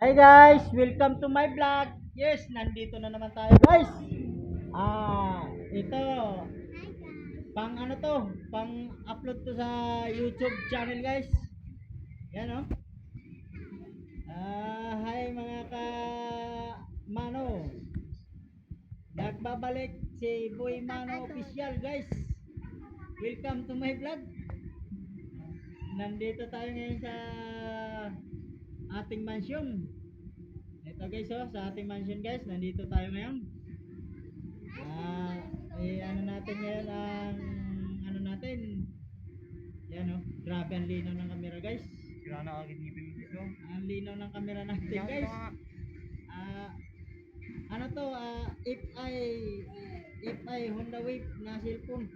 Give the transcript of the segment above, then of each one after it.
Hi guys, welcome to my vlog. Yes, nandito na naman tayo guys. Ito pang ano to, pang upload to sa YouTube channel guys. Yan oh. Hi mga ka Mano. Nagbabalik si Boy Mano Official guys. Welcome to my vlog. Nandito tayo ngayon sa ating mansion. Ito guys oh, sa ating mansion guys, nandito tayo ngayon. Ano natin ngayon ang ano natin. Yan oh, grabe ang linaw ng camera guys. Kailangan na agad ngipin mo dito. Ang linaw ng camera natin guys. Ano to, FI Honda Wave na cellphone.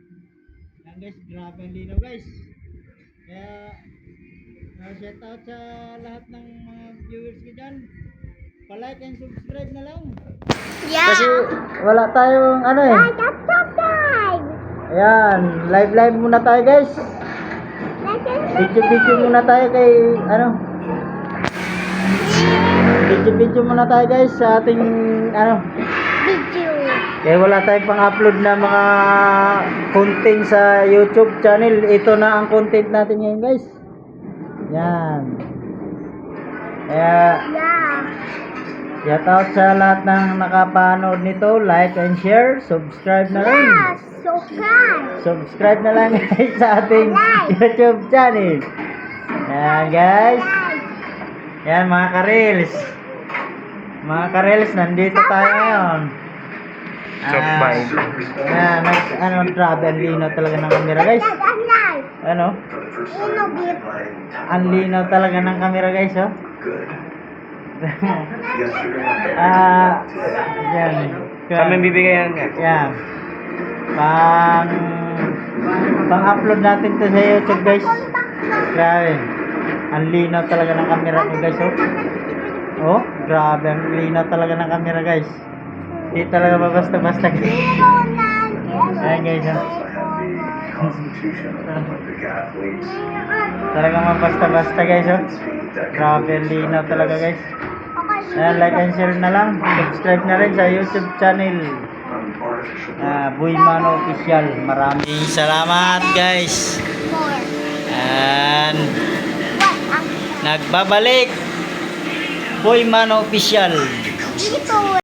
Yan guys, grabe ang linaw guys. Kaya shout out sa lahat ng mga viewers ko dyan. Pa-like and subscribe na lang. Yeah. Kasi wala tayong ano eh. Like and subscribe. Ayan, live muna tayo guys. Like and subscribe. Video muna tayo kay ano. Video muna tayo guys sa ating ano. Video. Kaya wala tayong pang-upload na mga content sa YouTube channel. Ito na ang content natin ngayon guys. Yan. Kaya Yeah. shout out sa lahat ng nakapanood nito. Like and share. Subscribe na rin. Yeah. Subscribe. Subscribe na lang guys sa ating Like. YouTube channel. Yan guys. Yan mga ka-reels. Mga ka-reels, nandito tayo ngayon. Yan, ano, grabe ang linaw talaga ng camera guys. Ano? Inobit. Ang linaw talaga ng camera guys, oh. Yan. Kami bibigyan nga. Yan. Pang-upload natin to sa YouTube guys. Grabe. Ang linaw talaga ng camera ko guys, oh. Oh, grabe ang linaw talaga ng camera guys. Hindi talaga basta-basta guys. Ayan guys, oh. Talagang mabasta-basta guys, oh. Grabe ang linaw talaga guys. Ayan, like and share na lang. Subscribe na rin sa YouTube channel. Boy Mano Official. Maraming salamat guys. And nagbabalik Boy Mano Official. Dito.